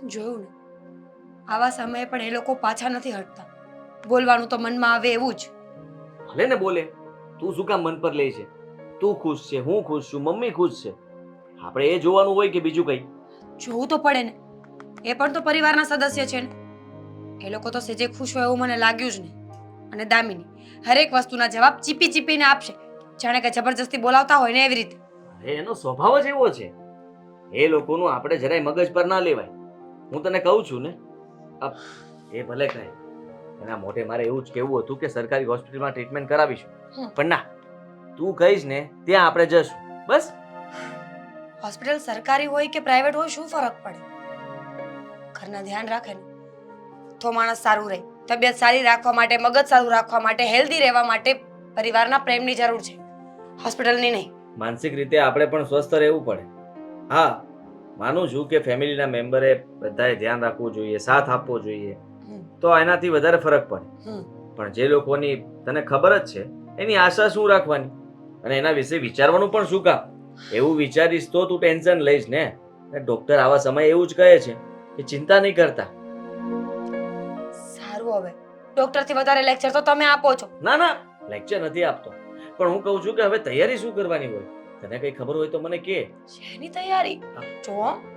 જોયું ને, આવા સમયે પણ એ લોકો પાછા નથી હટતા. બોલવાનું તો મનમાં આવે એવું જ. ભલે ને બોલે, તું શું કામ મન પર લે છે? તું ખુશ છે, હું ખુશ છું, મમ્મી ખુશ છે. આપણે એ જોવાનું હોય કે બીજું કંઈ? જોવું તો પડે ને, એ પણ તો પરિવારના સદસ્ય છે ને. એ લોકો તો સેજે ખુશ હોય એવું મને લાગ્યું જ નહીં. અને દામિની હરેક વસ્તુના જવાબ ચીપી ચીપીને આપશે, જાણે કે જબરજસ્તી બોલાવતા હોય ને એવી રીતે. અરે એનો સ્વભાવ જ એવો છે. એ લોકોનું આપણે જરાય મગજ પર ના લેવાય. હું તને કહું છું ને, એ ભલે કહે, એના મોઢે મારે એવું જ કહેવું હતું કે સરકારી હોસ્પિટલમાં ટ્રીટમેન્ટ કરાવીશું, પણ ના, તું કહીશ ને ત્યાં આપણે જશું. બસ. હોસ્પિટલ સરકારી હોય કે પ્રાઇવેટ હોય શું ફરક પડે? ઘરના ધ્યાન રાખે ને તો માણસ સારું રહે. તબિયત સારી રાખવા માટે, મગજ સારું રાખવા માટે, હેલ્ધી રહેવા માટે પરિવારના પ્રેમની જરૂર છે, હોસ્પિટલની નહીં. માનસિક રીતે આપણે પણ સ્વસ્થ રહેવું પડે. હા, માનું છું કે ફેમિલીના મેમ્બરે બધાએ ધ્યાન રાખવું જોઈએ, સાથ આપવો જોઈએ, તો એનાથી વધારે ફરક પડે. પણ જે લોકોની તને ખબર જ છે એની આશા શું રાખવાની, અને એના વિશે વિચારવાનું પણ શું કામ? એવું વિચારીશ તો તું ટેન્શન લઈશ ને. ડોક્ટર આવા સમયે એવું જ કહે છે કે ચિંતા નહીં કરતા. સારું, હવે ડોક્ટરથી વધારે લેક્ચર તો તમે આપો છો. ના ના, લેક્ચર નથી આપતો, પણ હું કહું છું કે હવે તૈયારી શું કરવાની હોય? તને કઈ ખબર હોય તો મને કે. શેની તૈયારી? જો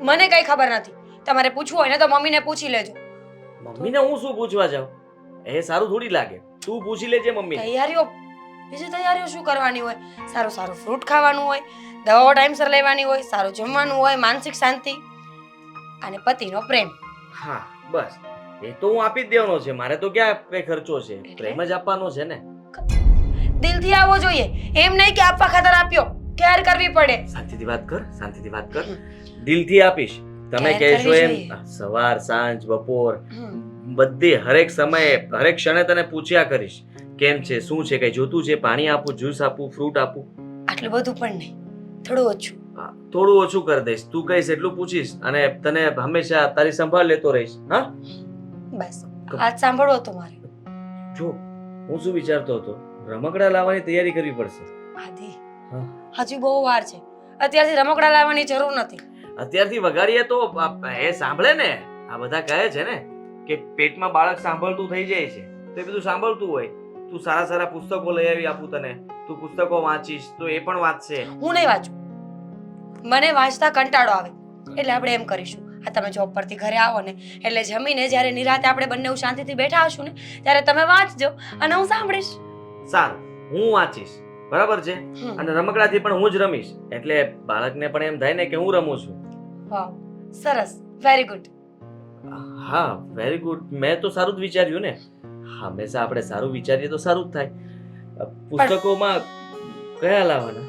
મને કઈ ખબર નથી. તમારે પૂછવું હોય ને તો મમ્મીને પૂછી લેજો. મમ્મીને હું શું પૂછવા જાઉં? એ સારું થોડી લાગે. તું પૂછી લેજે મમ્મીને. તૈયારીઓ, બીજી તૈયારીઓ શું કરવાની હોય? સારું સારું ફ્રૂટ ખાવાનું હોય, દવાઓ ટાઈમસર લેવાની હોય, સારું જમવાનું હોય, માનસિક શાંતિ અને પતિનો પ્રેમ. હા બસ, એ તો હું આપી જ દેવાનો છે. મારે તો ક્યાં કઈ ખર્ચો છે, પ્રેમ જ આપવાનો છે ને. દિલથી આવવો જોઈએ, એમ નહીં કે આપવા ખાતર આપ્યો. કેર કરવી પડે. શાંતિથી વાત કર, શાંતિથી વાત કર. દિલથી આપીશ. તમે કહેશો એમ સવાર, સાંજ, બપોર, બધી હરેક સમયે, હરેક ક્ષણે તને પૂછ્યા કરીશ. કેમ છે, શું છે, કઈ જોતું છે, પાણી આપું, જ્યુસ આપું, ફ્રૂટ આપું. આટલું બધું પણ નહીં, થોડું ઓછું. થોડું ઓછું કરી દઈશ. તું કહીશ એટલું પૂછીશ અને તને હંમેશા તારી સંભાળ લેતો રહીશ. હા બસ આજ સાંભળો તો મારે. જો હું શું વિચારતો હતો, રમકડા લાવવાની તૈયારી કરવી પડશે. આદિ, હજુ બહુ વાર છે. અત્યારથી રમકડા લાવવાની જરૂર નથી. અત્યારથી વગાડીએ તો એ સાંભળે ને. આ બધા કહે છે ને કે પેટમાં બાળક સાંભળતું થઈ જાય છે, તો એ બધું સાંભળતું હોય. તું સારા સારા પુસ્તકો લઈ આવી આપું તને, તું પુસ્તકો વાંચીશ તો એ પણ વાંચશે. હું નહીં વાંચું, મને વાંચતા કંટાળો આવે. એટલે આપણે એમ કરીશું, આ તમે જોબ પરથી ઘરે આવો ને એટલે જમીને જ્યારે નિરાતે આપણે બંને શાંતિથી બેઠા હશું ને ત્યારે તમે વાંચજો અને હું સાંભળીશ. સારું, હું વાંચીશ, બરાબર છે. અને રમકડાથી પણ હું જ રમીશ, એટલે બાળકને પણ એમ થાય ને કે હું રમું છું. વાહ, સરસ, વેરી ગુડ. હા, વેરી ગુડ. મેં તો સારું જ વિચાર્યું ને. હંમેશા આપણે સારું વિચારીએ તો સારું જ થાય. પુસ્તકોમાં કયા લાવવાના?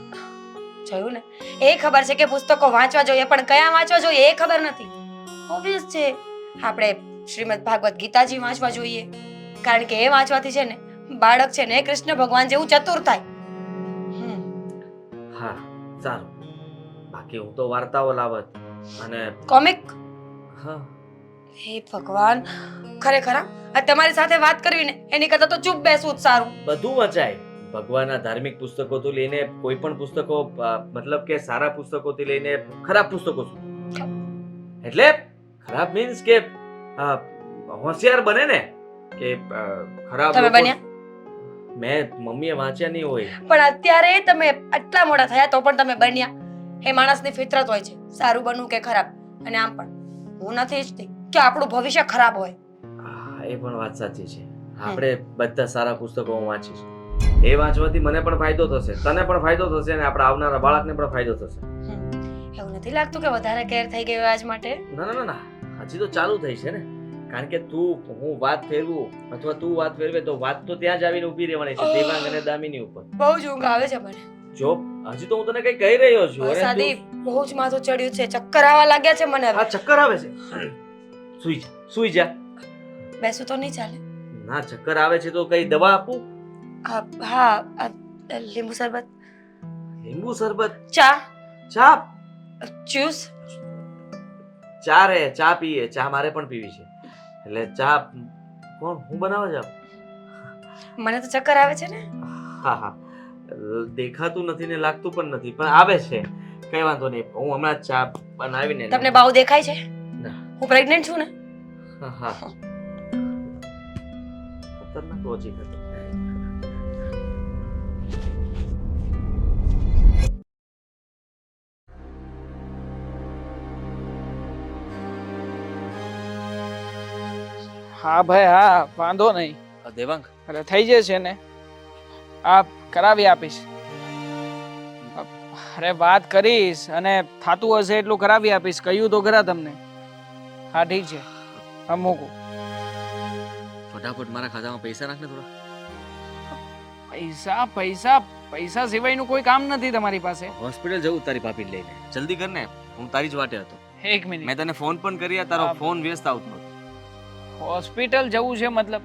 જોયું ને, એ ખબર છે કે પુસ્તકો વાંચવા જોઈએ, પણ કયા વાંચવા જોઈએ એ ખબર નથી. ઓબ્વિયસ છે, આપણે શ્રીમદ ભાગવત ગીતાજી વાંચવા જોઈએ, કારણ કે એ વાંચવાથી છે ને બાળક છે ને કૃષ્ણ ભગવાન જેવું ચતુર થાય. હા, સારું. બાકી હું તો વાર્તાઓ લાવત અને કોમિક. હા. હે ભગવાન, ખરેખર આ તમારી સાથે વાત કરવી ને એની કરતા તો ચૂપ બેસવું જ સારું. બધું વચાય. ભગવાનના ધાર્મિક પુસ્તકોથી લઈને કોઈ પણ પુસ્તકો, મતલબ કે સારા પુસ્તકોથી લઈને ખરાબ પુસ્તકો સુધી. એટલે ખરાબ મીન્સ કે હોશિયાર બને ને કે ખરાબ. તમે બન્યા? મેં મમ્મીએ વાંચ્યા નહીં હોય. પણ અત્યારે તમે આટલા મોટા થયા તો પણ તમે બન્યા. એ માણસની ફિતરત હોય છે, સારું બનવું કે ખરાબ. અને આમ પણ હું નથી ઈચ્છતી કે આપણું ભવિષ્ય ખરાબ હોય. એ પણ વાત સાચી છે. આપણે બધા સારા પુસ્તકો વાંચીશું. એ વાંચવાથી મને પણ ફાયદો થશે, તને પણ ફાયદો થશે અને આપણા આવનારા બાળકને પણ ફાયદો થશે. એવું નથી લાગતું કે વધારે કેર થઈ ગયો આજ માટે? ના ના ના, હજી તો ચાલુ થઈ છે ને. કારણ કે હું વાત ફેરવું અથવા તું વાત ફેરવે તો વાત તો ત્યાં જ આવીને ઊભી રહેવાની છે, દેવાંગ અને દામિની ઉપર. બહુ જ ઊંઘ આવે છે મને. જો હજી તો હું તને કઈ કહી રહ્યો છું. અરે સાદી, બહુ જ માથું ચડ્યું છે, ચક્કર આવવા લાગ્યા છે મને. આ ચક્કર આવે છે? સૂઈ જા, સૂઈ જા. બેસું તો નહીં ચાલે? ના, ચક્કર આવે છે તો કઈ દવા આપું? હા, લીંબુ શરબત. લીંબુ શરબત? ચા? ચા? જ્યુસ? ચા રે, ચા પીએ. ચા મારે પણ પીવી છે. એટલે ચા કોણ, હું બનાવવા જાઉં? મને તો ચક્કર આવે છે ને. હા હા, દેખાતું નથી ને લાગતું પણ નથી, પણ આવે છે. કઈ વાંધો નહીં, હું હમણાં ચા બનાવીને. તમને બાવ દેખાય છે? હું પ્રેગ્નેન્ટ છું ને? હા ખતરનાક લોજિક હતો. હા ભાઈ હા, વાંધો નહીં. દેવાંગ, અરે થઈ જશે ને, આ કરાવી આપીશ. અરે વાત કરીશ અને થાતું હશે એટલું કરાવી આપીશ. કહ્યું તો ખરા તમને. હા ઠીક છે, હા મૂકું. ફટાફટ મારા ખાતામાં પૈસા નાખને થોડા. પૈસા પૈસા પૈસા સિવાયનું કોઈ કામ નથી તમારી પાસે. હોસ્પિટલ જવું તારી ભાભીને લઈને. જલ્દી કર ને, હું તારી જ વાટે હતો. એક મિનિટ. મેં તને ફોન પણ કર્યા, તારો હા. ફોન વ્યસ્ત આવતો હતો. હોસ્પિટલ જવું છે મતલબ?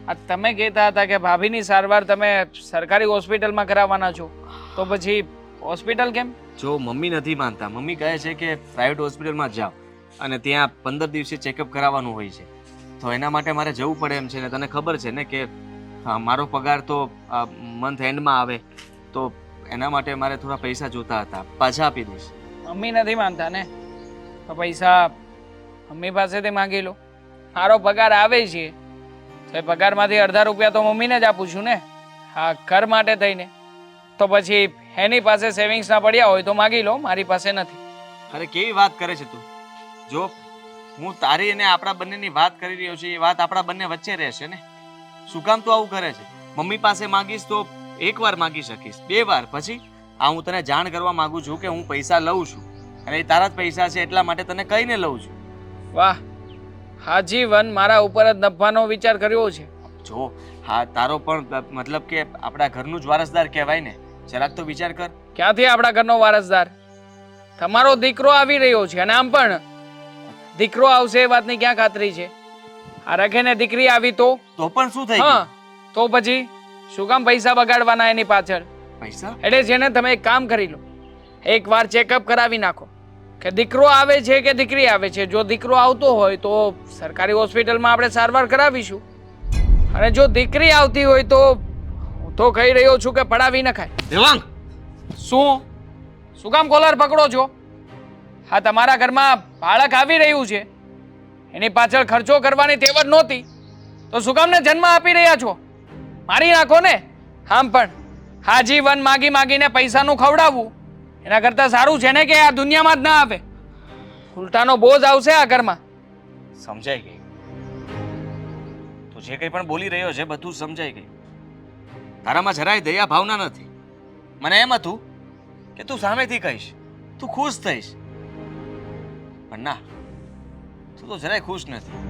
આ તમે કહેતા હતા કે ભાભીની સારવાર તમે સરકારી હોસ્પિટલમાં કરાવવાના છો, તો પછી હોસ્પિટલ કેમ? જો મમ્મી નથી માનતા, મમ્મી કહે છે કે પ્રાઇવેટ હોસ્પિટલમાં જાઓ અને ત્યાં 15 દિવસે ચેકઅપ કરાવવાનું હોય છે, તો એના માટે મારે જવું પડે એમ છે. ને તને ખબર છે ને કે મારો પગાર તો મંથ એન્ડમાં આવે, તો એના માટે મારે થોડા પૈસા જોતા હતા. પાછા આપી દઈશ. મમ્મી નથી માનતા ને, તો પૈસા મમ્મી પાસેથી માંગી લો. મારો પગાર આવે છે તો એ પગારમાંથી અડધા રૂપિયા તો મમ્મીને જ આપું છું ને, હા ઘર માટે થઈને. તો પછી એની પાસે સેવિંગ્સના પડ્યા હોય તો માગી લો, મારી પાસે નથી. અરે કેવી વાત કરે છે તું? જો હું તારી અને આપણા બંનેની વાત કરી રહ્યો છું, એ વાત આપણા બંને વચ્ચે રહેશે ને. શું કામ તું આવું કરે છે? મમ્મી પાસે માગીશ તો એકવાર માગી શકીશ, 2 વાર. પછી હું તને જાણ કરવા માંગુ છું કે હું પૈસા લઉં છું અને એ તારા જ પૈસા છે, એટલા માટે તને કહીને લઉં છું. વાહ, આજીવન મારા ઉપર જ નભવાનો વિચાર કર્યો છે. જો તારો પણ મતલબ કે આપણા ઘરનું જ વારસદાર કહેવાય ને. જરાક તો વિચાર કર. ક્યાંથી આપણા ઘરનો વારસદાર? તમારો દીકરો આવી રહ્યો છે અને આમ પણ દીકરો આવશે એ વાતની ક્યાં ખાતરી છે? આ રખે ને દીકરી આવી તો પણ શું થઈ હા, ગયું? તો પછી શું કામ પૈસા બગાડવાના એની પાછળ? પૈસા? એટલે છે ને, તમે એક કામ કરી લો, એકવાર ચેકઅપ કરાવી નાખો કે દીકરો આવે છે કે દીકરી આવે છે. જો દીકરો આવતો હોય તો સરકારી હોસ્પિટલમાં આપણે સારવાર કરાવીશું, અને જો દીકરી આવતી હોય તો હું તો કહી રહ્યો છું કે પડાવી નખાય. દેવાંગ, શું કામ કોલર પકડો છો? હા, તમારા ઘરમાં બાળક આવી રહ્યું છે, એની પાછળ ખર્ચો કરવાની તેવડ નહોતી તો શું કામને જન્મ આપી રહ્યા છો? મારી નાખો ને. આમ પણ આજીવન માગી માગીને પૈસાનું ખવડાવવું એના કરતાં સારું છે ને કે આ દુનિયામાં જ ના આવે. ઉલટાનો બોજ આવશે આ ઘરમાં. સમજાઈ ગઈ. તું જે કંઈ પણ બોલી રહ્યો છે બધું સમજાઈ ગઈ. તારામાં જરાય દયા ભાવના નથી. મને એમ હતું કે તું સામેથી કહીશ, તું ખુશ થઈશ, પણ ના, તું તો જરાય ખુશ નથી.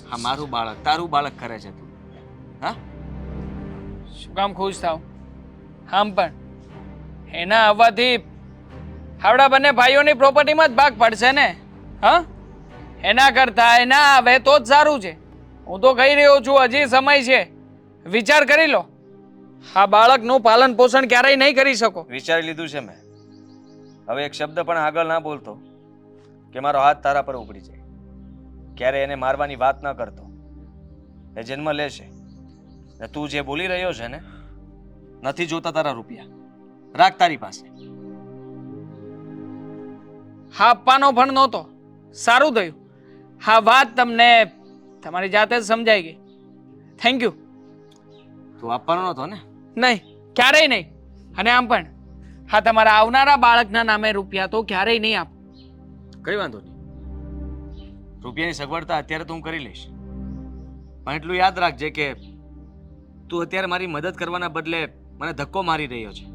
હા, મારું બાળક તારું બાળક કરે છે તું. હા, શું કામ ખુશ થાવ? આમ પણ એના આવવાથી આપણા બંને ભાઈઓની પ્રોપર્ટીમાં જ ભાગ પડશે ને. હા, એના કરતા એના આવે તો જ સારું છે. હું તો કહી રહ્યો છું, હજી સમય છે, વિચાર કરી લો. આ બાળકનું પાલન પોષણ ક્યારેય નહીં કરી શકો. વિચારી લીધું છે મેં. હવે એક શબ્દ પણ આગળ ના બોલતો કે મારો હાથ તારા પર ઉપડી જાય. ક્યારે એને મારવાની વાત ન કરતો. એ જન્મ લેશે. ને તું જે બોલી રહ્યો છે ને, નથી જોતા તારા રૂપિયા. રાખ તારી પાસે. હા, આપવાનો પણ નહોતો. સારું થયું હા વાત તમને તમારી જાતે જ સમજાઈ ગઈ. Thank you. તું આપવાનો નતો ને? નહીં, ક્યારેય નહીં. અને આમ પણ હા, તમારા આવનારા બાળકના નામે રૂપિયા તો ક્યારેય નહીં આપો. કઈ વાંધો નહીં. રૂપિયાની સગવડતા અત્યારે તો હું કરી લઈશ, પણ એટલું યાદ રાખજે કે તું અત્યારે મારી મદદ કરવાના બદલે મને ધક્કો મારી રહ્યો છે,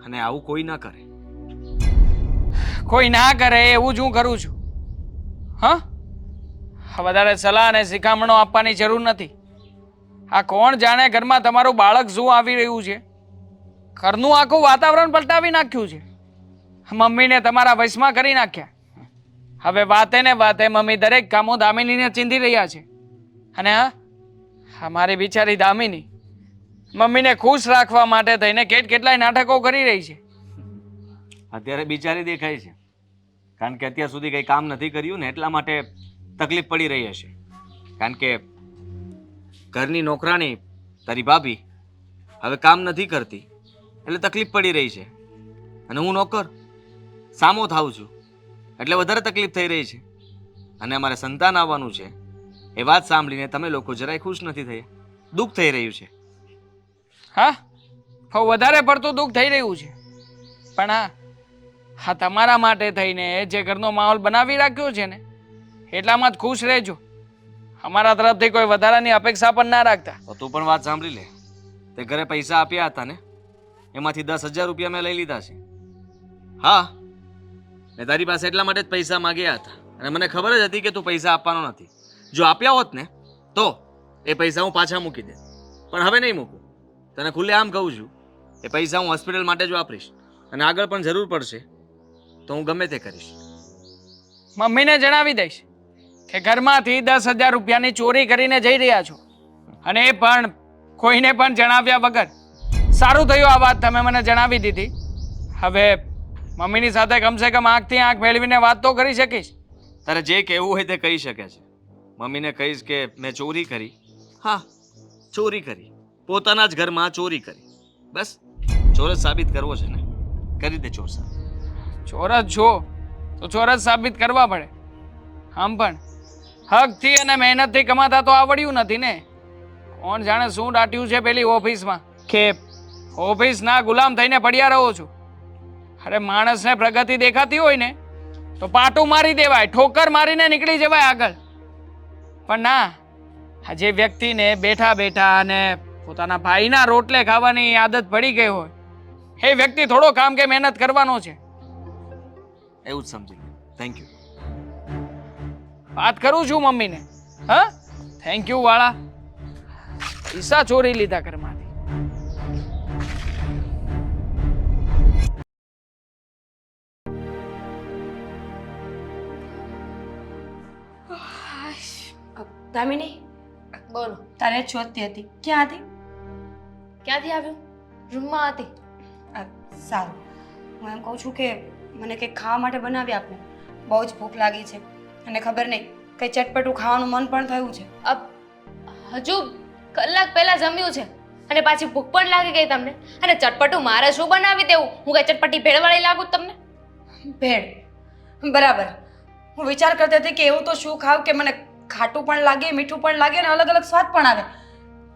અને આવું કોઈ ના કરે. કોઈ ના કરે એવું જ હું કરું છું. હા, વધારે સલાહ અને શિખામણો આપવાની જરૂર નથી. આ કોણ જાણે ઘરમાં તમારું બાળક શું આવી રહ્યું છે, ઘરનું આખું વાતાવરણ પલટાવી નાખ્યું છે. મમ્મીને તમારા વશમાં કરી નાખ્યા. હવે વાતે ને વાતે મમ્મી દરેક કામો દામિનીને ચીંધી રહ્યા છે. અને હા, મારી બિચારી દામિની મમ્મીને ખુશ રાખવા માટે થઈને કેટલાય નાટકો કરી રહી છે. અત્યારે બિચારી દેખાય છે, કારણ કે અત્યાર સુધી કંઈ કામ નથી કર્યું ને, એટલા માટે તકલીફ પડી રહી હશે. કારણ કે ઘરની નોકરાણી તારી ભાભી હવે કામ નથી કરતી, એટલે તકલીફ પડી રહી છે. અને હું નોકર સામો થાઉં છું, એટલે વધારે તકલીફ થઈ રહી છે. અને અમારે સંતાન આવવાનું છે એ વાત સાંભળીને તમે લોકો જરાય ખુશ નથી થયા. દુઃખ થઈ રહ્યું છે. હા હવે વધારે પડતું દુઃખ થઈ રહ્યું છે. પણ હા તમારા માટે થઈને જે ઘરનો માહોલ બનાવી રાખ્યો છે ને એટલામાં જ ખુશ રહેજો. અમારા તરફથી કોઈ વધારાની અપેક્ષા પણ ના રાખતા. તો તું પણ વાત સાંભળી લે. તે ઘરે પૈસા આપ્યા હતા ને, એમાંથી 10,000 રૂપિયા મેં લઈ લીધા છે. હા, મેં તારી પાસે એટલા માટે જ પૈસા માંગ્યા હતા અને મને ખબર જ હતી કે તું પૈસા આપવાનો નથી. જો આપ્યા હોત ને તો એ પૈસા હું પાછા મૂકી દે, પણ હવે નહીં મૂકું. તને ખુલ્લે આમ કહું છું, એ પૈસા હું હોસ્પિટલ માટે જ વાપરીશ અને આગળ પણ જરૂર પડશે તો હું ગમે તે કરીશ. મમ્મીને જણાવી દઈશ કે ઘરમાંથી 10,000 રૂપિયાની ચોરી કરીને જઈ રહ્યા છો, અને એ પણ કોઈને પણ જણાવ્યા વગર. સારું થયું આ વાત તમે મને જણાવી દીધી. હવે મમ્મીની સાથે કમસે કમ આંખથી આંખ મેળવીને વાત તો કરી શકીશ. તારે જે કહેવું હોય તે કહી શકે છે. મમ્મીને કહીશ કે મેં ચોરી કરી. હા, ચોરી કરી, પોતાના જ ઘરમાં ચોરી કરી. બસ ચોરસ સાબિત કરવો છે ને, કરી દે ચોર સાબિત. ચોરસ છો તો ચોરસ સાબિત કરવા પડે. આમ પણ હકથી અને મહેનતથી કમાતા તો આવડ્યું નથી ને. કોણ જાણે શું દાટ્યું છે પેલી ઓફિસમાં કે ઓફિસના ગુલામ થઈને પડ્યા રહો છો. અરે માણસને પ્રગતિ દેખાતી હોય ને તો પાટું મારી દેવાય, ઠોકર મારીને નીકળી જવાય આગળ. પણ ના, આ જે વ્યક્તિને બેઠા બેઠા અને પોતાના ભાઈના રોટલે ખાવાની આદત પડી ગઈ હોય એ વ્યક્તિ થોડો કામ કે મહેનત કરવાનો છે. એવું જ સમજી લે. Thank you. વાત કરું છું મમ્મીને. હા, થેન્ક યુ વાળા. પૈસા ચોરી લીધા ઘરમાંથી. દામિની, બોલો. તારે જ શોધતી હતી. ક્યાં હતી? ક્યાંથી આવ્યું? રૂમમાં હતી. સારું, હું એમ કહું છું કે મને કંઈક ખાવા માટે બનાવી આપને. બહુ જ ભૂખ લાગી છે અને ખબર નહીં કંઈ ચટપટું ખાવાનું મન પણ થયું છે. હજુ કલાક પહેલા જમ્યું છે અને પાછી ભૂખ પણ લાગી ગઈ તમને. અને ચટપટું મારે શું બનાવી દેવું? હું કઈ ચટપટી ભેળવાળી લાગુ તમને? ભેળ, બરાબર. હું વિચાર કરતી હતી કે એવું તો શું ખાવ કે મને ખાટું પણ લાગે, મીઠું પણ લાગે અને અલગ અલગ સ્વાદ પણ આવે.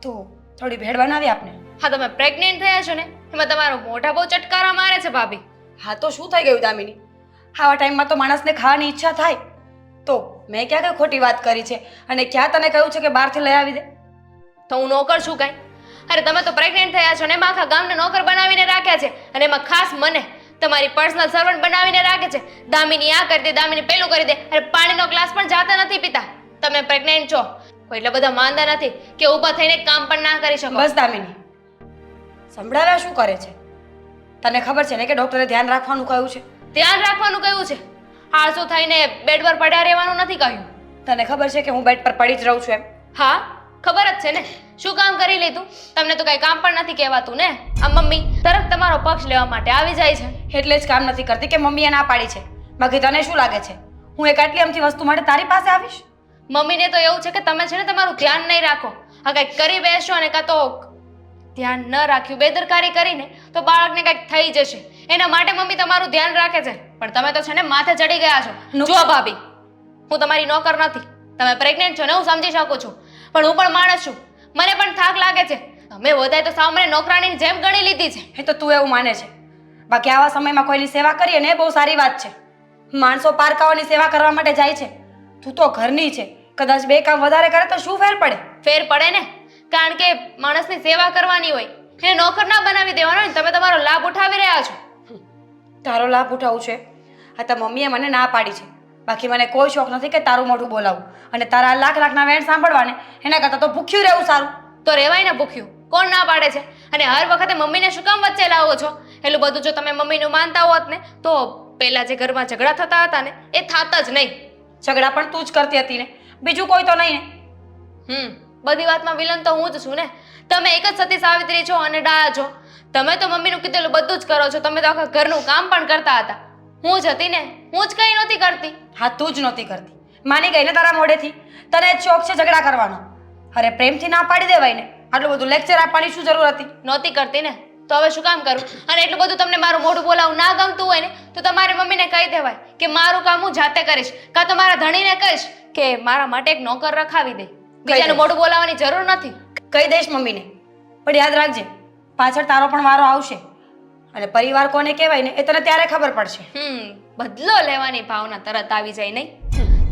તો થોડી ભેળ બનાવી આપને. હા, તમે પ્રેગ્નેન્ટ થયા છો ને, એમાં તમારો મોઢા બહુ ચટકારા મારે છે ભાભી. હા તો શું થઈ ગયું દામિની? આવા ટાઈમમાં તો માણસને ખાવાની ઈચ્છા થાય. તો મેં ક્યાં કઈ ખોટી વાત કરી છે અને ક્યાં તને કહ્યું છે કે બહારથી લઈ આવી દે? તો હું નોકર છું કાંઈ? અરે તમે તો પ્રેગ્નેન્ટ થયા છો ને, એમાં આખા ગામને નોકર બનાવીને રાખ્યા છે અને એમાં ખાસ મને તમારી પર્સનલ સર્વન્ટ બનાવીને રાખે છે. દામિની આ કરી દે, દામિની પેલું કરી દે. અરે પાણીનો ગ્લાસ પણ જાતે નથી પીતા. તમે પ્રેગ્નેન્ટ છો, કોઈ એટલા બધા માંદા નથી કે ઊભા થઈને કામ પણ ના કરી શકો. બસ દામિની, સંભળાવ્યા શું કરે છે? તને ખબર છે ને કે ડોક્ટરે ધ્યાન રાખવાનું કહ્યું છે. ધ્યાન રાખવાનું કહ્યું છે. આળસુ થઈને બેડ પર પડ્યા રહેવાનું નથી કહ્યું. તને ખબર છે કે હું બેડ પર પડી જ રહું છું એમ? હા, ખબર જ છે ને. શું કામ કરી લીધું? તમને તો કઈ કામ પણ નથી કહેવાતું ને. આ મમ્મી તરત તમારો પક્ષ લેવા માટે આવી જાય છે. એટલે જ કામ નથી કરતી કે મમ્મીએ ના પાડી છે. બાકી તને શું લાગે છે હું એક આટલી અમથી વસ્તુ માટે તારી પાસે આવીશ? મમ્મીને તો એવું છે કે તમે છે ને તમારું ધ્યાન નહીં રાખો. આ કંઈક કરી બેસશો અને કાં તો ધ્યાન ન રાખ્યું, બેદરકારી કરીને તો બાળકને કંઈક થઈ જશે. એના માટે મમ્મી તમારું ધ્યાન રાખે છે. પણ તમે તો છે ને માથે ચડી ગયા છો. જો ભાભી, હું તમારી નોકર નથી. તમે પ્રેગ્નેન્ટ છો ને હું સમજી શકું છું, પણ હું પણ માણસ છું. મને પણ થાક લાગે છે. તમે વધારે તો સાવ મને નોકરાણીની જેમ ગણી લીધી છે. એ તો તું એવું માને છે. બાકી આવા સમયમાં કોઈની સેવા કરીએ ને એ બહુ સારી વાત છે. માણસો પારકાઓની સેવા કરવા માટે જાય છે. તું તો ઘરની છે. કદાચ બે કામ વધારે કરે તો શું ફેર પડે? ફેર પડે ને, કારણ કે માણસની સેવા કરવાની હોય, એને નોકર ના બનાવી દેવાનો હોય. તમે તમારો લાભ ઉઠાવી રહ્યા છો. તારો લાભ ઉઠાવું છે? આ તો મમ્મીએ મને ના પાડી છે. બાકી મને કોઈ શોખ નથી કે તારું મોઢું બોલાવું અને તારા લાખના વેણ સાંભળવાને. એના કરતાં તો ભૂખ્યું રહેવું સારું. તો રહેવાય ને ભૂખ્યું. કોણ ના પાડે છે? અને હર વખતે મમ્મીને શું કામ વચ્ચે લાવો છો? એટલું બધું જો તમે મમ્મીનું માનતા હોત ને તો પહેલા જે ઘરમાં ઝઘડા થતા હતા ને એ થાત જ નહીં. ઝઘડા પણ તું જ કરતી હતી ને, બીજું કોઈ તો નહીં ને. બધી વાતમાં વિલન તો હું જ છું ને. તમે એક જ સતી સાવિત્રી છો અને ડાયા છો. તમે તો મમ્મીનું કીધેલું બધું જ કરો છો. તમે તો આખા ઘરનું કામ પણ કરતા હતા. હું જ હતી ને, હું જ કંઈ નહોતી કરતી. હા, તું જ નહોતી કરતી. માની ગઈ ને તારા મોઢેથી. તને જ શોખ છે ઝઘડા કરવાનો. અરે પ્રેમથી ના પાડી દેવાય ને. આટલું બધું લેક્ચર આપવાની શું જરૂર હતી? નહોતી કરતી ને તો હવે શું કામ કરું? અને એટલું બધું તમને મારું મોઢું બોલાવું ના ગમતું હોય ને તો તમારી મમ્મીને કહી દેવાય કે મારું કામ હું જાતે કરીશ, કાં તો મારા ધણીને કહીશ કે મારા માટે એક નોકર રખાવી દે. બીજાનું મોઢું બોલાવવાની જરૂર નથી. કહી દઈશ મમ્મીને, પણ યાદ રાખજે પાછળ તારો પણ વારો આવશે, અને પરિવાર કોને કહેવાય ને એ તને ત્યારે ખબર પડશે. બદલો લેવાની ભાવના તરત આવી જાય નહીં?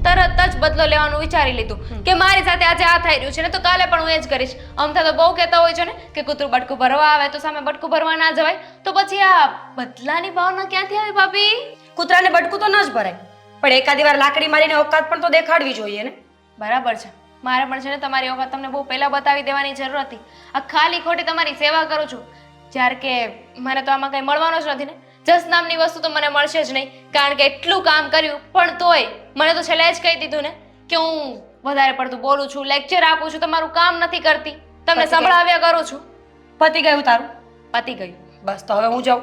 તરત જ બદલો લેવાનું વિચારી લીધું કે મારી સાથે આજે આ થઈ રહ્યું છે ને તો કાલે પણ હું એ જ કરીશ. અમથા તો બહુ કહેતા હોય છે ને કે કૂતરું બટકું ભરવા આવે તો સામે બટકું ભરવા ના જવાય. તો પછી આ બદલાની ભાવના ક્યાંથી આવી ભાભી? કૂતરાને બટકું તો ન જ ભરાય, પણ એકાદી વાર લાકડી મારીને ઓકાત પણ તો દેખાડવી જોઈએ ને. બરાબર છે, મારે પણ છે ને તમારી વખત તમને બહુ પહેલા બતાવી દેવાની જરૂર હતી. આ ખાલી ખોટી તમારી સેવા કરું છું, જ્યારે કે મને તો આમાં કંઈ મળવાનું જ નથી ને. જસ નામની વસ્તુ તો મને મળશે જ નહીં, કારણ કે એટલું કામ કર્યું પણ તોય મને તો છેલ્લે જ કહી દીધું ને કે હું વધારે પડતું બોલું છું, લેક્ચર આપું છું, તમારું કામ નથી કરતી, તમને સંભળાવ્યા કરું છું. પતી ગયું તારું? પતી ગયું. બસ તો હવે હું જાઉં.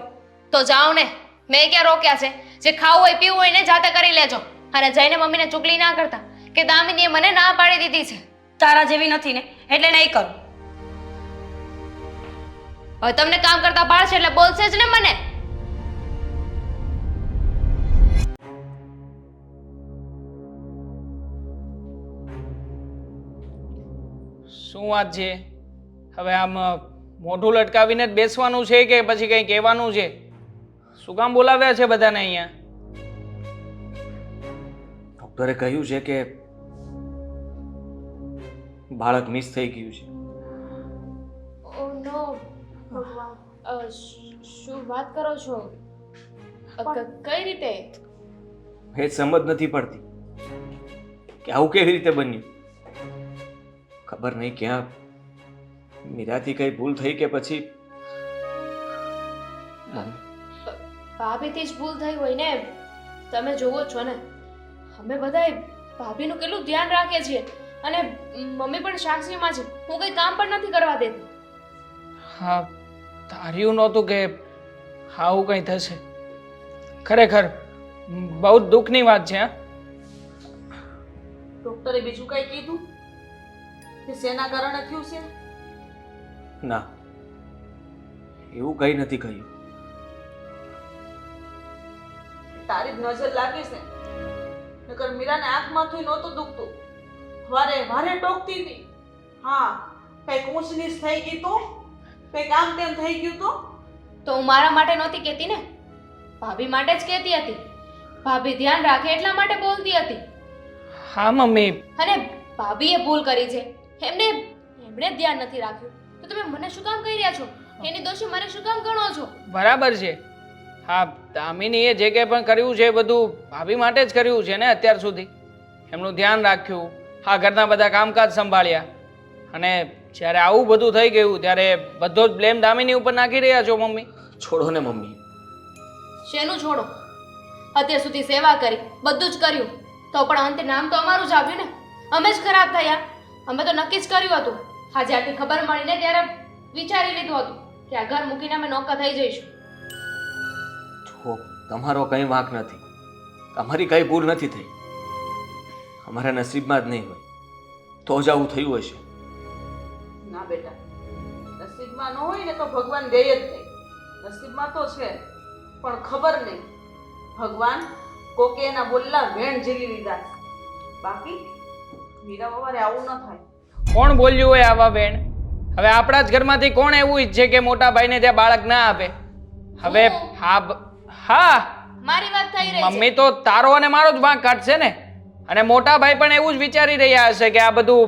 તો જાઓ ને, મેં ક્યાં રોક્યા છે? જે ખાવું હોય પીવું હોય ને જાતે કરી લેજો, અને જઈને મમ્મીને ચૂકલી ના કરતા કે દામિનીએ મને ના પાડી દીધી છે. તારા જેવી નથી ને એટલે નહીં કરું. હવે તમને કામ કરતા પાડશે એટલે બોલશે જ ને મને. શું વાત છે? હવે આમ મોઢું લટકાવીને જ બેસવાનું છે કે પછી કંઈ કહેવાનું છે? શું કામ બોલાવ્યા છે બધાને અહીંયા? ડૉક્ટરે કહ્યું છે કે બાળક મિસ થઈ ગયું છે. ઓ નો ભગવાન, શું વાત કરો છો? કઈ રીતે? એ સમજ નથી પડતી કે આવું કેવી રીતે બન્યું. ખબર નહીં ક્યાં મીરાથી કઈ ભૂલ થઈ કે પછી ભાભીથી જ ભૂલ થઈ હોય ને. તમે જોવો છો ને, અમે બધાય ભાભીનું કેટલું ધ્યાન રાખીએ છીએ, અને મમ્મી પણ સાક્ષીમાં છે. હું કઈ કામ પણ નથી કરવા દેતી. હા, ધાર્યું નહોતું કે આવું કંઈ થશે. ખરેખર બહુ જ દુઃખની વાત છે. ડોક્ટરે બીજું કઈ કીધું કે શેના કારણે થયું છે? ના, એવું કઈ નથી કહ્યું. તારી જ નજર લાગી છે, નકર મીરાને આંખમાંથી નહોતું દુખતું, વારે વારે ટોકતી હતી. હા, કઈક ઊંચ નીચ થઈ ગઈ તો, કઈક આમ તેમ થઈ ગયું તો હું મારા માટે નહોતી કહેતી ને, ભાભી માટે જ કહેતી હતી. ભાભી ધ્યાન રાખે એટલા માટે બોલતી હતી. હા મમ્મી. અને ભાભીએ ભૂલ કરી છે, એમણે ધ્યાન નથી રાખ્યું. તો તમે મને શું કામ કહી રહ્યા છો? એની દોષી મને શું કામ ગણો છો? બરાબર છે. હા, દામિનીએ જે કંઈ પણ કર્યું છે એ બધું ભાભી માટે જ કર્યું છે ને. અત્યાર સુધી એમનું ધ્યાન રાખ્યું, હા ઘરના બધા કામકાજ સંભાળ્યા, અને જ્યારે આવું બધું થઈ ગયું ત્યારે બધો જ બ્લેમ દામિની ઉપર નાખી રહ્યા છો મમ્મી. છોડો ને મમ્મી. શેનું છોડો? અત્યાર સુધી સેવા કરી, બધું જ કર્યું, તો પણ અંતે નામ તો અમારું જ આવ્યું ને. અમે જ ખરાબ થયા. અમે તો નક્કી જ કર્યું હતું. આજે આટલી ખબર મળી ને ત્યારે વિચારી લીધું હતું કે આ ઘર મૂકીને અમે નોકા થઈ જઈશું. જો તમારો કંઈ વાંક નથી, તમારી કઈ ભૂલ નથી થઈ. અમારા નસીબમાં જ નહીં હોય તો જ આવું થયું હશે. ના બેટા, નસીબમાં ન હોય ને તો ભગવાન દે જ નહીં. નસીબમાં તો છે, પણ ખબર નહીં ભગવાન કોકે એના બોલલા વેણ ઝીલી લીધા. બાકી મીરા વવારે આવું ન થાય. કોણ બોલ્યું હોય આવા બેન? હવે આપણા જ ઘરમાંથી કોણ એવું ઈચ્છે કે મોટા ભાઈને ત્યાં બાળક ના આપે? હવે હા, મારી વાત થઈ રહી છે. મમ્મી તો તારો અને મારો જ વાંક કાઢશે ને. અને મોટા ભાઈ પણ એવું જ વિચારી રહ્યા હશે કે આ બધું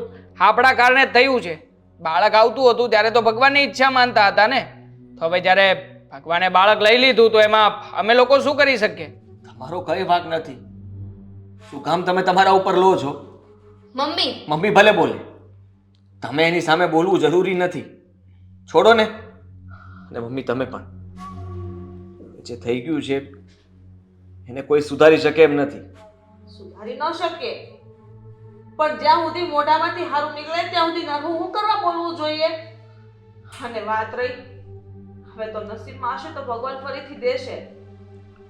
આપણા કારણે જ થયું છે. બાળક આવતું હતું ત્યારે તો ભગવાનની ઈચ્છા માનતા હતા ને. તો હવે જ્યારે ભગવાને બાળક લઈ લીધું તો એમાં અમે લોકો શું કરી શકીએ? તમારો કઈ વાંક નથી. શું કામ તમે તમારા ઉપર લો છો? મમ્મી મમ્મી ભલે બોલે, તમે એની સામે બોલવું જરૂરી નથી. છોડો ને. અને મમ્મી તમે પણ, જે થઈ ગયું છે એને કોઈ સુધારી શકે એમ નથી. સુધારી ન શકે, પણ જ્યાં સુધી મોઢામાંથી હારું નીકળે ત્યાં સુધી નવું હું કરવા બોલવું જોઈએ. અને વાત રહી, હવે તો નસીબમાં હશે તો ભગવાન ફરીથી દેશે,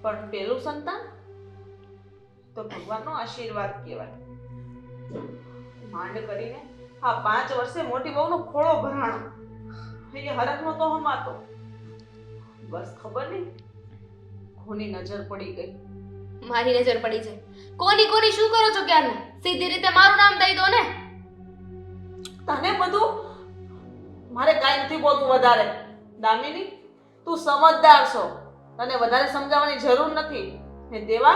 પણ પેલું સંતાન તો ભગવાનનો આશીર્વાદ કહેવાય. માંડ કરીને આ 5 વર્ષે મોટી બહુનો ખોળો ભરાણો, એ હરખનો તો હમાતો. બસ ખબર નહીં કોની નજર પડી ગઈ. મારી નજર પડી છે. કોની કોની શું કરો છો ક્યારના? સીધી રીતે મારું નામ દઈ દો ને. તને બધું મારે કાંઈ નથી બોલતું વધારે. દામિની તું સમજદાર છો, તને વધારે સમજાવવાની જરૂર નથી. ને દેવા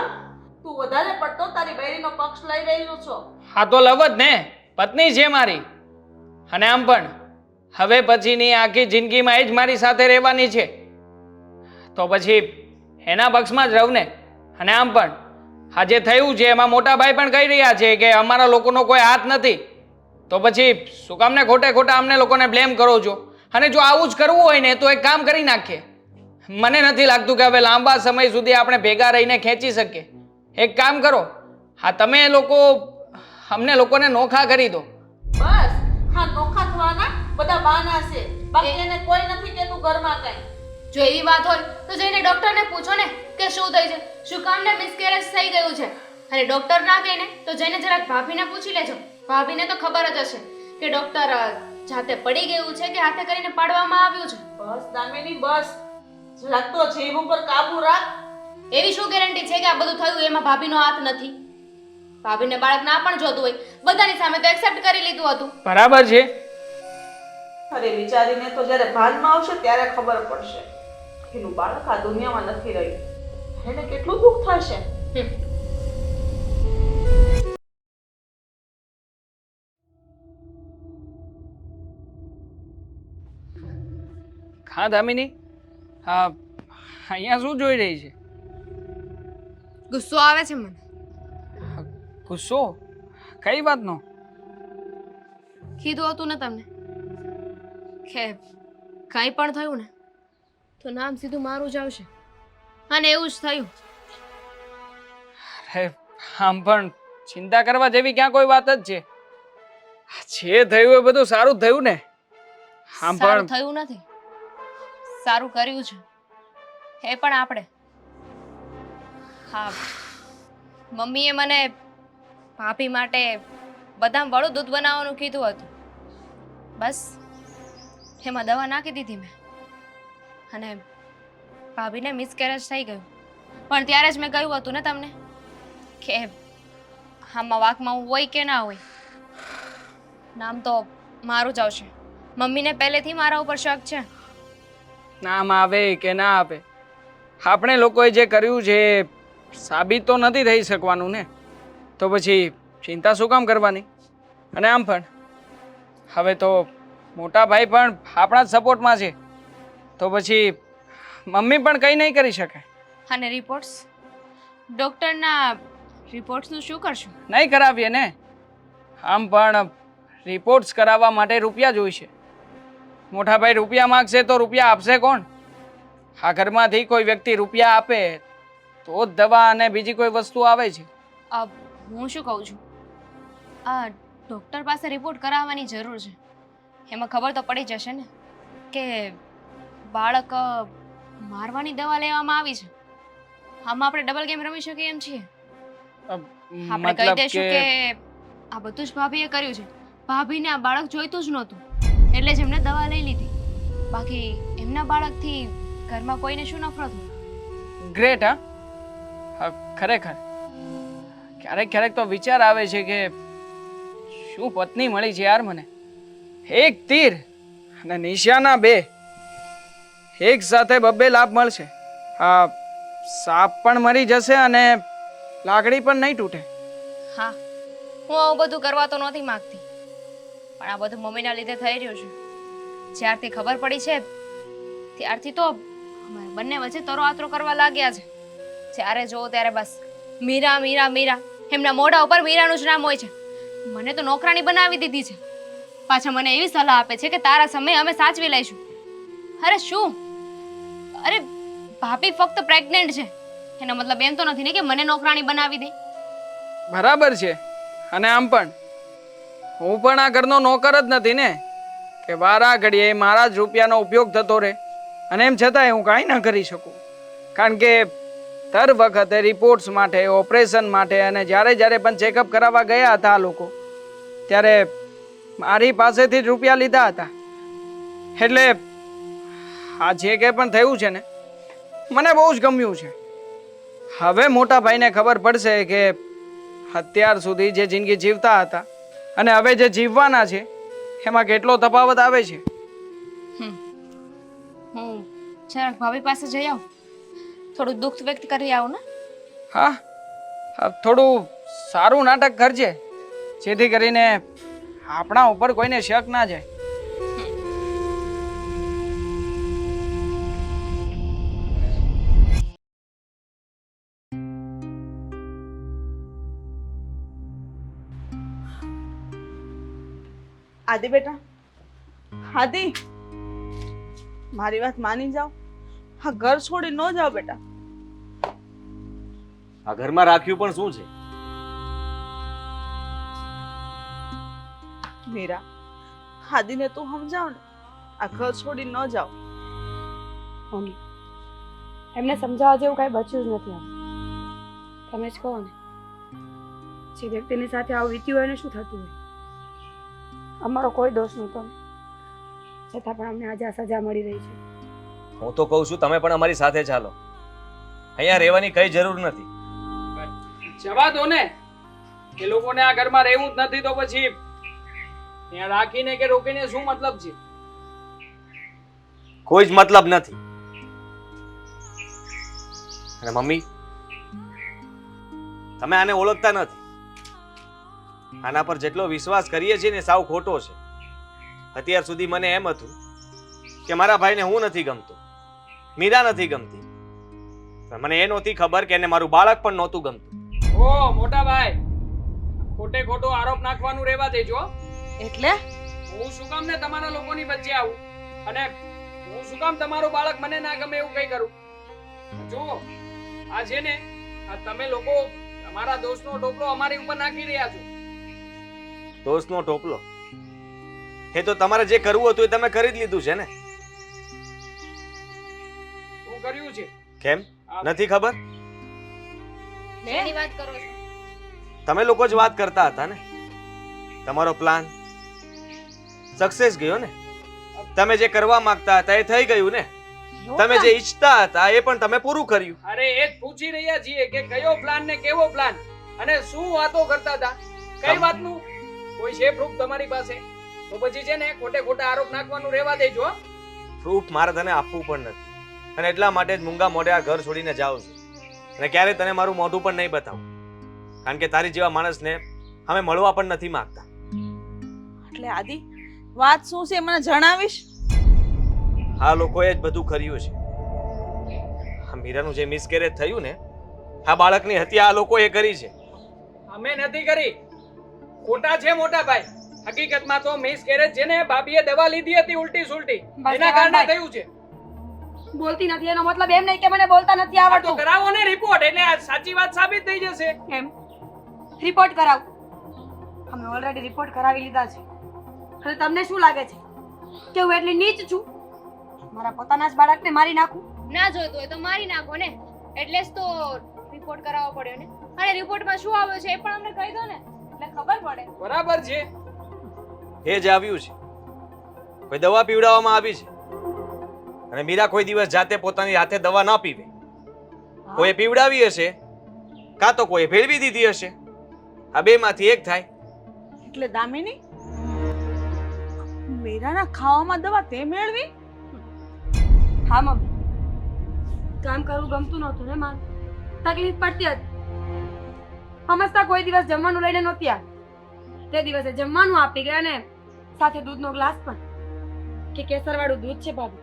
તું વધારે પડતો તારી બૈરીનો પક્ષ લઈ રહ્યો છો. હા તો લવ જ ને, પત્ની છે મારી. અને આમ પણ હવે પછીની આખી જિંદગીમાં એ જ મારી સાથે રહેવાની છે, તો પછી એના પક્ષમાં જ રહું ને. અને આમ પણ આ જે થયું છે એમાં મોટા ભાઈ પણ કહી રહ્યા છે કે અમારા લોકોનો કોઈ હાથ નથી, તો પછી શું કામને ખોટે ખોટા અમને લોકોને બ્લેમ કરો છો? અને જો આવું જ કરવું હોય ને તો એક કામ કરી નાખીએ. મને નથી લાગતું કે હવે લાંબા સમય સુધી આપણે ભેગા રહીને ખેંચી શકીએ. એક કામ કરો, હા તમે લોકો અમને લોકોને નોખા કરી દો. બસ હા, નોખા થવાના બધા બહાના છે, બાકી એને કોઈ નથી કેતું ઘરમાં કઈ. જો એવી વાત હોય તો જઈને ડોક્ટરને પૂછો ને કે શું થઈ છે, શું કામને મિસકેરેજ થઈ ગયું છે. અને ડોક્ટર ના કહે ને તો જઈને જરાક ભાભીને પૂછી લેજો. ભાભીને તો ખબર જ હશે કે ડોક્ટર જાતે પડી ગયું છે કે હાથે કરીને પાડવામાં આવ્યું છે. બસ દામિની બસ, જરાક તો જીભ ઉપર કાબુ રાખ. એવી શું ગેરંટી છે કે આ બધું થયું એમાં ભાભીનો હાથ નથી? ભાભીને બાળક ના પણ જોતું હોય, બધાની સામે તો એક્સેપ્ટ કરી લીધું હતું. બરાબર છે. અરે વિચારીને તો જ્યારે ભાનમાં આવશે ત્યારે ખબર પડશે એનું બાળક આ દુનિયામાં નથી રહ્યું. એને કેટલું દુઃખ થશે. હા દામિની, હા અહીંયા શું જોઈ રહી છે? ગુસ્સો આવે છે મને. ગુસ્સો? કઈ વાતનો? કીધું હતું ને તમને કે કંઈ પણ થયું ને તો નામ સીધું મારું જ આવશે, અને એવું જ થયું. અરે આમ પણ ચિંતા કરવા જેવી ક્યાં કોઈ વાત જ છે? જે થયું એ બધું સારું થયું ને. આમ સારું પણ થયું નથી, સારું કર્યું છે એ પણ આપણે. હા, મમ્મીએ મને ભાભી માટે બદામ વાળું દૂધ બનાવવાનું કીધું હતું. બસ એમાં દવા નાખી દીધી મેં, અને ભાભીને મિસકેરેજ થઈ ગયું. પણ ત્યારે જ મેં કહ્યું હતું ને તમને કે આમાં વાકમાં હોય કે ના હોય, નામ તો મારું જ આવશે. મમ્મીને પહેલેથી મારા ઉપર શક છે. નામ આવે કે ના આવે, આપણે લોકોએ જે કર્યું છે એ સાબિત તો નથી થઈ શકવાનું ને, તો પછી ચિંતા શું કામ કરવાની? અને આમ પણ હવે તો મોટા ભાઈ પણ આપણા જ સપોર્ટમાં છે, તો પછી મમ્મી પણ કંઈ નહીં કરી શકે. અને રિપોર્ટ્સ, ડૉક્ટરના રિપોર્ટ્સનું શું કરશું? નહીં કરાવીએ ને. આમ પણ રિપોર્ટ્સ કરાવવા માટે રૂપિયા જોઈશે. મોટા ભાઈ રૂપિયા માગશે તો રૂપિયા આપશે કોણ? આ ઘરમાંથી કોઈ વ્યક્તિ રૂપિયા આપે તો જ દવા અને બીજી કોઈ વસ્તુ આવે છે. હું શું કહું છું, આ ડૉક્ટર પાસે રિપોર્ટ કરાવવાની જરૂર છે. એમાં ખબર તો પડી જશે ને કે બાળક મારવાની દવા લેવામાં આવી છે. આમાં આપણે ડબલ ગેમ રમી શકીએ એમ છીએ. આપણે કહી દઈશું કે આ બધું જ ભાભીએ કર્યું છે. ભાભીને આ બાળક જોઈતું જ નહોતું એટલે જ એમને દવા લઈ લીધી. બાકી એમના બાળકથી ઘરમાં કોઈને શું નફરત હોય? ગ્રેટ. હા ખરેખર ક્યારેક ક્યારેક તો વિચાર આવે છે કે શું પત્ની મળી છે યાર મને. એક તીર અને નિશાના બે, એક સાથે બબ્બે લાભ મળશે. હા, સાપ પણ મરી જશે અને લાકડી પણ નહીં તૂટે. હા, હું આવું બધું કરવા તો નહોતી માંગતી, પણ આ બધું મમ્મીના લીધે થઈ રહ્યું છે. જ્યારથી ખબર પડી છે ત્યારથી તો અમારે બંને વચ્ચે તરો આતરો કરવા લાગ્યા છે. જ્યારે જોવો ત્યારે બસ મીરા મીરા મીરા, એમના મોઢા ઉપર મીરાનું જ નામ હોય છે. મને તો નોકરાણી બનાવી દીધી છે. પાછા મને એવી સલાહ આપે છે કે તારા સમય અમે સાચવી લઈશું. અરે શું? અરે ભાભી ફક્ત પ્રેગ્નેન્ટ છે, એનો મતલબ એમ તો નથી ને કે મને નોકરાણી બનાવી દે. બરાબર છે. અને આમ પણ હું પણ આ ઘરનો નોકર જ નથી ને કે વારા ઘડીએ મારા જ રૂપિયાનો ઉપયોગ થતો રહે. અને એમ છતાંય હું કાંઈ ના કરી શકું, કારણ કે દર વખતે રિપોર્ટ્સ માટે, ઓપરેશન માટે અને જ્યારે પણ ચેકઅપ કરાવવા ગયા હતા આ લોકો, ત્યારે મારી પાસેથી જ રૂપિયા લીધા હતા. એટલે આ જે કંઈ પણ થયું છે ને મને બહુ જ ગમ્યું છે. હવે મોટા ભાઈને ખબર પડશે કે અત્યાર સુધી જે જિંદગી જીવતા હતા અને હવે જે જીવવાના છે એમાં કેટલો તફાવત આવે છે. હું જરાક ભાભી પાસે જઈ આવું, થોડું દુઃખ વ્યક્ત કરી આવું ને. હા, થોડું સારું નાટક કરજે જેથી કરીને આપણા ઉપર કોઈને શક ના જાય. આદિ બેટા, આદિ, મારી વાત માની જાઓ. હા, ઘર છોડી ન જાઓ બેટા. આ ઘરમાં રાખ્યું પણ શું છે? મીરા, આદિને તું સમજાવ ને, આ ઘર છોડી ન જાઓ. મમ્મી, એમને સમજાવવા જેવું કાંઈ બચ્યું જ નથી. તમે જ કહો ને, જે વ્યક્તિની સાથે આવું વીત્યું હોય એને શું થતું હોય? અમારો કોઈ દોષ નહોતો ને, છતાં પણ અમને આજે આ સજા મળી રહી છે. હું તો કહું છું તમે પણ અમારી સાથે ચાલો. અહીંયા રહેવાની કઈ જરૂર નથી. જવા દો ને, એ લોકોને આ ઘરમાં રહેવું જ નથી તો પછી ત્યાં રાખીને કે રોકીને શું મતલબ છે? કોઈ જ મતલબ નથી. અને મમ્મી, તમે આને ઓળખતા નથી. આના પર જેટલો વિશ્વાસ કરીએ છીએ ને સાવ ખોટો છે. અત્યાર સુધી મને એમ હતું કે મારા ભાઈને હું નથી ગમતો, મીરા નથી ગમતી. પણ મને એ નહોતી ખબર કે એને મારું બાળક પણ નહોતું ગમતું. ઓ મોટા ભાઈ, ખોટે ખોટો આરોપ નાખવાનું રહેવા દેજો. એટલે હું શું કામ ને તમારા લોકોની વચ્ચે આવું અને હું શું કામ તમારું બાળક મને ના ગમે એવું કઈ કરું? જુઓ, આ છે ને, આ તમે લોકો તમારા દોસ્તનો ટોપલો અમારી ઉપર નાખી રહ્યા છો. દોસ્તનો ટોપલો? એ તો તમારે જે કરવું હતું એ તમે કરી જ લીધું છે ને. શું કર્યું છે? કેમ નથી ખબર? શેની વાત કરો છો? તમે લોકો જ વાત કરતા હતા ને. તમારો પ્લાન સક્સેસ ગયો ને. તમે જે કરવા માંગતા હતા એ થઈ ગયું ને. તમે જે ઈચ્છતા હતા એ પણ તમે પૂરું કર્યું. અરે એ જ પૂછી રહ્યા છીએ કે કયો પ્લાન ને કેવો પ્લાન અને શું વાતો કરતા હતા? કઈ વાતનું કોઈ છે પ્રૂફ તમારી પાસે? તો પછી છે ને ખોટે ખોટા આરોપ નાખવાનું રહેવા દેજો. પ્રૂફ મારે તને આપવું પણ નથી અને એટલા માટે જ મૂંગા મોઢે આ ઘર છોડીને જાઉં છું. અને ક્યારે તને મારું મોઢું પણ નહીં બતાવું, કારણ કે તારી જેવા માણસને અમે મળવા પણ નથી માંગતા. એટલે આદિ, વાત શું છે મને જણાવીશ? આ લોકોએ જ બધું કર્યું છે. આ મીરાનું જે મિસકેરેજ થયું ને, આ બાળકની હત્યા આ લોકોએ કરી છે. અમે નથી કરી. ખોટા છે મોટા ભાઈ. હકીકતમાં તો મિસકેરેજ છે ને ભાભીએ દવા લીધી હતી ઉલટી સુલટી, એના કારણે થયું છે. બોલતી નથી એનો મતલબ એમ નહીં કે મને બોલતા નથી આ તો આવડતું. કરાવો ને રિપોર્ટ, એટલે આ સાચી વાત સાબિત થઈ જશે. એમ રિપોર્ટ કરાવ. અમે ઓલરેડી રિપોર્ટ કરાવી લીધા છે. અને તમને શું લાગે છે કે હું એટલી નીચ છું મારા પોતાના જ બાળકને મારી નાખું? ના જોઈતું હોય તો મારી નાખો ને. એટલે જ તો રિપોર્ટ કરાવવો પડ્યો ને. અને રિપોર્ટમાં શું આવ્યું છે એ પણ અમને કહી દો ને, એટલે ખબર પડે. બરાબર છે. એ જ આવ્યું છે. કોઈ દવા પીવડાવવામાં આવી છે અને મીરા કોઈ દિવસ જાતે પોતાની હાથે દવા ના પીવે. કોઈ પીવડાવી હશે કાં તો કોઈ ભેળવી દીધી હશે. આ બેમાંથી એક થાય. એટલે દામિની, મીરાના ખાવામાં દવા તે મેળવી? હા મમ્મી, કામ કરવું ગમતું નહોતું ને મારે, તકલીફ પડતી હતી. સમજતા કોઈ દિવસ જમવાનું લઈને નહોતી આવી. તે દિવસે જમવાનું આપી ગયા ને સાથે દૂધનો ગ્લાસ પણ, કે કેસરવાળું દૂધ છે ભાભી,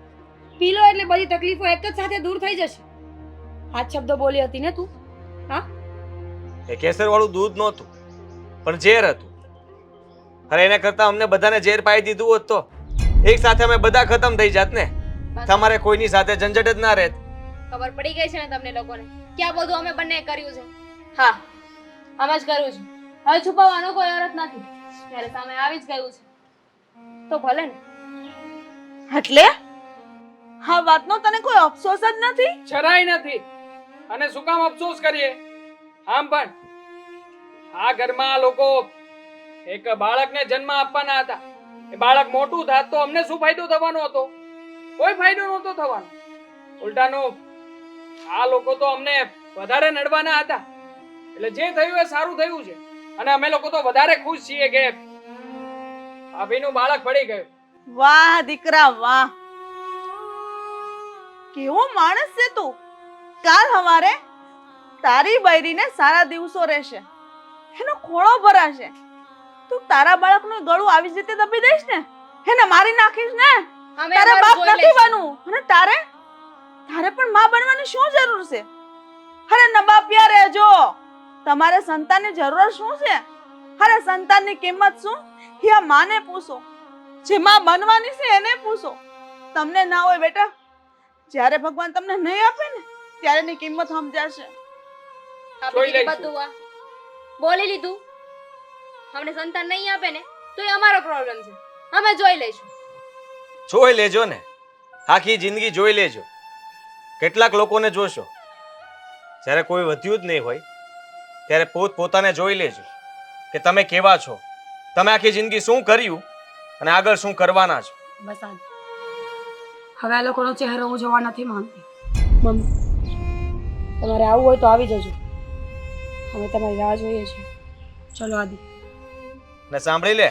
પી લો એટલે બધી તકલીફો એક જ સાથે દૂર થઈ જશે. આ શબ્દો બોલી હતી ને તું? હા, એ કેસર વાળું દૂધ નહોતું પણ ઝેર હતું. અરે એના કરતા અમને બધાને ઝેર પાઈ દીધું હોત તો એક સાથે અમે બધા ખતમ થઈ જાત ને. તમારે કોઈની સાથે ઝંઝટ જ ના રહેત. ખબર પડી ગઈ છે ને તમને લોકોને કે આ બધું અમે બંને કર્યું છે. હા, આમ જ કર્યું છે. હવે છુપાવવાનો કોઈ અર્થ નથી. ત્યારે સામે આવી જ ગયું છે તો ભલે ને. એટલે હા વાતનો તને કોઈ અફસોસ જ નથી? જરાય નથી. અને શું કામ અફસોસ કરીએ? આમ પણ આ ઘરમાં આ લોકો એક બાળકને જન્મ આપવાના હતા. એ બાળક મોટું થાત તો અમને શું ફાયદો થવાનો હતો? કોઈ ફાયદો નહોતો થવાનો. ઉલટાનું આ લોકો તો અમને વધારે નડવાના હતા. એટલે જે થયું એ સારું થયું છે અને અમે લોકો તો વધારે ખુશ છીએ કે ભાભીનું બાળક પડી ગયું. વાહ દીકરા વાહ, કેવો માણસ છે તું. કાલ હવારે તારી બૈરીને સારા દિવસો રહેશે, એનો ખોળો ભરાશે, તું તારા બાળકનું ગળું આવી રીતે દબી દઈશ ને, એને મારી નાખીશ ને. અમે તારે અમારું બાપ જોઈ નથી લઈશું. બનવું અને તારે પણ માં બનવાની શું જરૂર છે? અરે નબાપિયા રહેજો, તમારે સંતાનની જરૂર શું છે? અરે સંતાનની કિંમત શું એ આ માને પૂછો, જે માં બનવાની છે એને પૂછો. તમને ના હોય બેટા, જ્યારે ભગવાન તમને નહીં આપે ને ત્યારે એની કિંમત સમજાશે. જોઈ લઈશું. બધું આ બોલી લીધું. અમને સંતાન નહીં આપે ને તો એ અમારો પ્રોબ્લેમ છે, અમે જોઈ લઈશું. જોઈ લેજો ને, આખી જિંદગી જોઈ લેજો. કેટલાક લોકોને જોશો, જ્યારે કોઈ વધ્યું જ નહીં હોય ત્યારે પોતાને જોઈ લેજો કે તમે કેવા છો, તમે આખી જિંદગી શું કર્યું અને આગળ શું કરવાના છો. બસ આજ હવે આ લોકોનો ચહેરો હું જોવા નથી માંગતી. મમ્મી, તમારે આવવું હોય તો આવી જજો, અમે તમારી રાહ જોઈએ છીએ. ચલો આદિ. ને સાંભળી લે,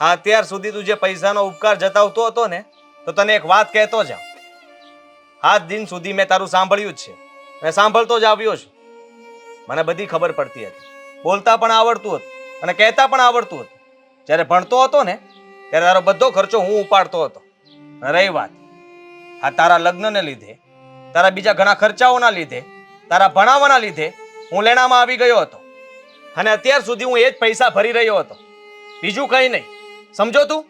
હા અત્યાર સુધી તું જે પૈસાનો ઉપકાર જતાવતો હતો ને, તો તને એક વાત કહેતો જાઉં. આજ દિન સુધી મેં તારું સાંભળ્યું જ છે અને સાંભળતો જ આવ્યો છું. મને બધી ખબર પડતી હતી, બોલતા પણ આવડતું હતું અને કહેતા પણ આવડતું હતું. જ્યારે ભણતો હતો ને ત્યારે તારો બધો ખર્ચો હું ઉપાડતો હતો. અને રહી વાત આ તારા લગ્નને લીધે, તારા બીજા ઘણા ખર્ચાઓના લીધે, તારા ભણાવવાના લીધે હું લેણામાં આવી ગયો હતો અને અત્યાર સુધી હું એ જ પૈસા ભરી રહ્યો હતો, બીજું કંઈ નહીં. સમજો તું?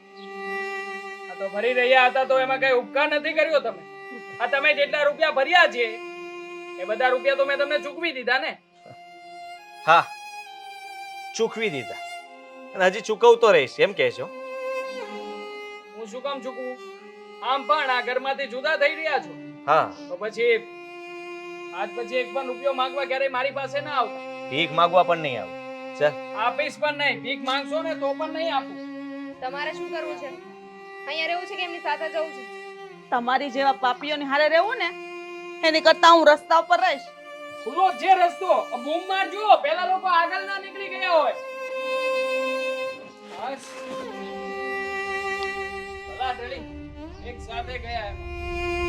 આ તો ભરી રહ્યા હતા તો એમાં કઈ ઉપકાર નથી કર્યો તમે. આ તમે જેટલા રૂપિયા ભર્યા છે એ બધા રૂપિયા તો મેં તમને ચૂકવી દીધા ને. હા, ચૂકવી દીધા અને હજી ચૂકવતો રહીશ એમ કહેશો? હું શું કામ ચૂકવું? આમ પણ આ ઘરમાંથી જુદા થઈ રહ્યા છો હા, તો પછી આજ પછી એક પણ રૂપિયો માંગવા ક્યારેય મારી પાસે ના આવતા. ભીખ માંગવા પણ નહીં આવું. ચાલ. આપીશ પણ નહીં. ભીખ માંગશો ને તો પણ નહીં આપું. તમારે શું કરવું છે? અહીંયા રહેવું છે કે એમની સાથે જવું છે? તમારી જેવા પાપીઓની હારે રહેવું ને એની કરતા હું રસ્તા ઉપર રહીશ. ખુલ્લો જે રસ્તો બૂમ મારજો, પેલા લોકો આગળ ના નીકળી ગયા હોય. બસ ભલા ઢળી એક સાથે ગયા એમાં.